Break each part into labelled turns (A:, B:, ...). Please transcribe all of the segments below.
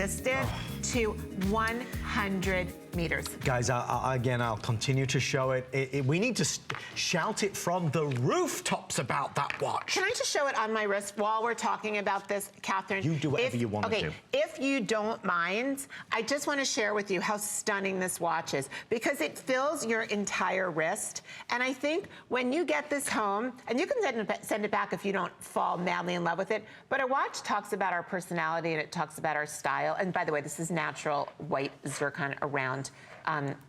A: resistant to 100 meters.
B: Guys, again, I'll continue to show it. We need to shout it from the rooftops about that watch.
A: Can I just show it on my wrist while we're talking about this, Catherine?
B: You do whatever you want to do.
A: If you don't mind, I just want to share with you how stunning this watch is, because it fills your entire wrist. And I think when you get this home, and you can send it back if you don't fall madly in love with it, but a watch talks about our personality and it talks about our style. And by the way, this is natural white zircon around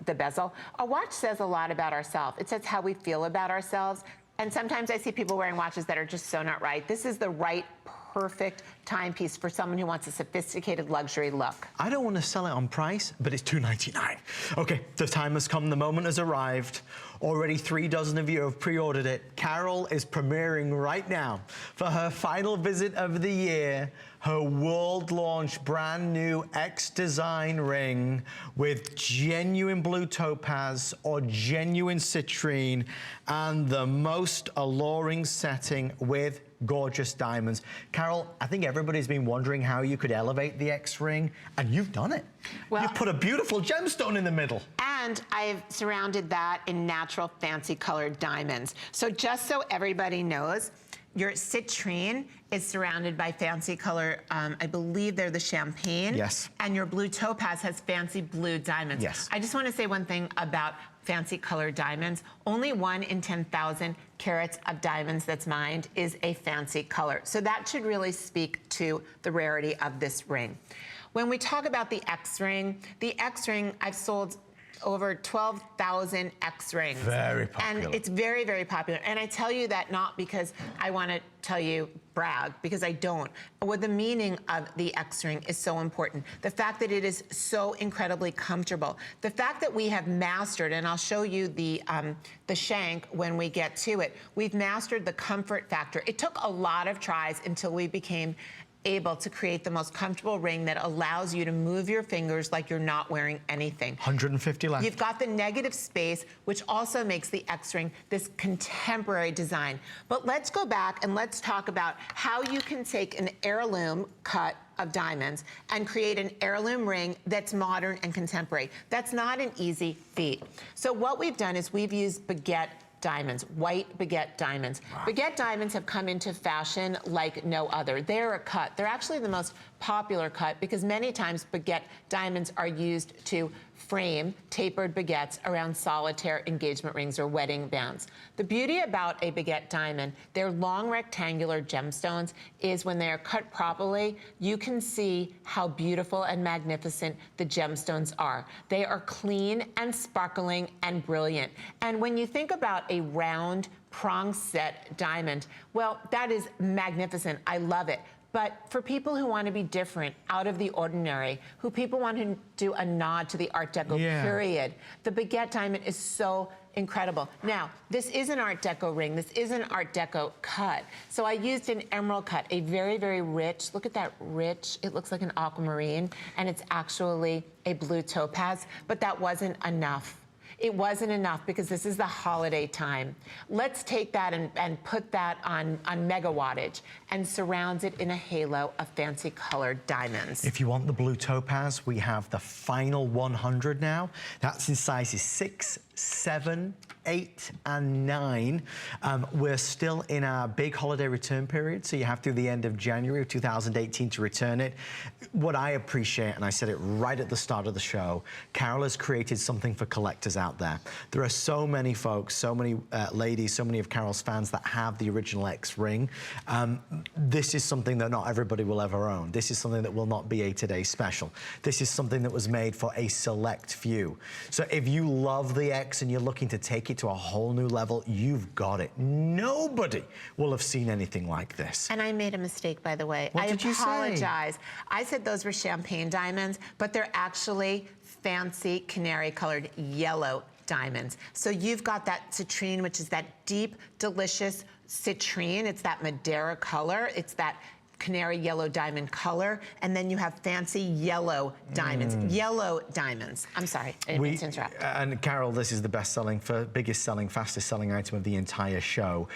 A: the bezel. A watch says a lot about ourselves. It says how we feel about ourselves. And sometimes I see people wearing watches that are just so not right. This is the right, perfect timepiece for someone who wants a sophisticated luxury look.
B: I don't want to sell it on price, but it's $2.99. Okay, the time has come, the moment has arrived. Already 3 dozen of you have pre-ordered it. Carol is premiering right now for her final visit of the year, her world launch brand new XDesign ring with genuine blue topaz or genuine citrine and the most alluring setting with gorgeous diamonds. Carol, I think everybody's been wondering how you could elevate the X ring, and you've done it. Well, you've put a beautiful gemstone in the middle.
A: And I've surrounded that in natural fancy colored diamonds. So just so everybody knows, your citrine is surrounded by fancy color, I believe they're the champagne.
B: Yes.
A: And your blue topaz has fancy blue diamonds.
B: Yes.
A: I just want to say one thing about fancy colored diamonds. Only 1 in 10,000 carats of diamonds that's mined is a fancy color. So that should really speak to the rarity of this ring. When we talk about the X ring, I've sold over 12,000 X rings.
B: Very popular.
A: And it's very, very popular. And I tell you that not because I want to tell you brag, because I don't. What the meaning of the X ring is so important. The fact that it is so incredibly comfortable. The fact that we have mastered, and I'll show you the shank when we get to it, we've mastered the comfort factor. It took a lot of tries until we became able to create the most comfortable ring that allows you to move your fingers like you're not wearing anything.
B: 150 left.
A: You've got the negative space, which also makes the X ring this contemporary design. But let's go back and let's talk about how you can take an heirloom cut of diamonds and create an heirloom ring that's modern and contemporary. That's not an easy feat. So what we've done is we've used baguette diamonds, white baguette diamonds. Wow. Baguette diamonds have come into fashion like no other. They're a cut. They're actually the most popular cut because many times baguette diamonds are used to frame tapered baguettes around solitaire engagement rings or wedding bands. The beauty about a baguette diamond, they're long rectangular gemstones, is when they're cut properly, you can see how beautiful and magnificent the gemstones are. They are clean and sparkling and brilliant. And when you think about a round prong set diamond, well, that is magnificent. I love it. But for people who want to be different, out of the ordinary, who people want to do a nod to the Art Deco period, the baguette diamond is so incredible. Now, this is an Art Deco ring. This is an Art Deco cut. So I used an emerald cut, a very, very rich, look at that rich, it looks like an aquamarine, and it's actually a blue topaz, but that wasn't enough. It wasn't enough because this is the holiday time. Let's take that and put that on mega wattage and surround it in a halo of fancy colored diamonds.
B: If you want the blue topaz, we have the final 100 now. That's in sizes 6, 7, 8, and 9. We're still in our big holiday return period, so you have through the end of January of 2018 to return it. What I appreciate, and I said it right at the start of the show, Carol has created something for collectors out there. There are so many folks, so many ladies, so many of Carol's fans that have the original X ring. This is something that not everybody will ever own. This is something that will not be a today special. This is something that was made for a select few. So if you love the X and you're looking to take it to a whole new level, you've got it. Nobody will have seen anything like this.
A: And I made a mistake, by the way.
B: What did you say?
A: I apologize. I said those were champagne diamonds, but they're actually fancy canary colored yellow diamonds. So you've got that citrine, which is that deep, delicious citrine. It's that Madeira color. It's that canary yellow diamond color, and then you have fancy yellow diamonds. Yellow diamonds. I'm sorry, I didn't mean to interrupt.
B: And Carol, this is the biggest selling, fastest selling item of the entire show.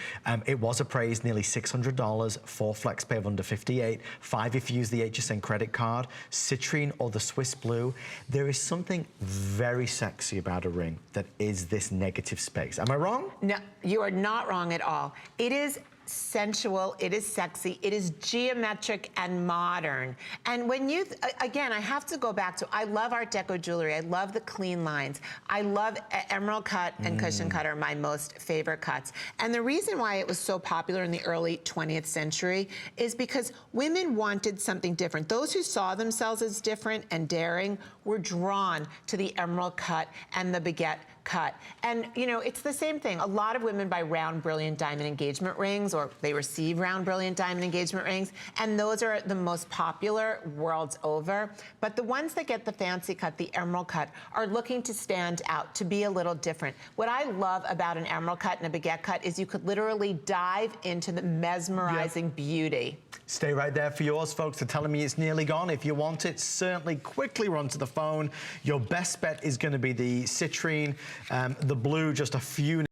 B: It was appraised nearly $600, 4 flex pay of under 58, 5 if you use the HSN credit card, citrine or the Swiss blue. There is something very sexy about a ring that is this negative space. Am I wrong?
A: No, you are not wrong at all. It is sensual, it is sexy, it is geometric and modern. And when you, again, I have to go back to, I love Art Deco jewelry, I love the clean lines, I love emerald cut and cushion cut are my most favorite cuts. And the reason why it was so popular in the early 20th century is because women wanted something different. Those who saw themselves as different and daring were drawn to the emerald cut and the baguette cut. And you know, it's the same thing. A lot of women buy round brilliant diamond engagement rings, or they receive round brilliant diamond engagement rings, and those are the most popular worlds over. But the ones that get the fancy cut, the emerald cut, are looking to stand out, to be a little different. What I love about an emerald cut and a baguette cut is you could literally dive into the mesmerizing beauty.
B: Stay right there for yours, folks. They're telling me it's nearly gone. If you want it, certainly quickly run to the phone. Your best bet is going to be the citrine, the blue, just a few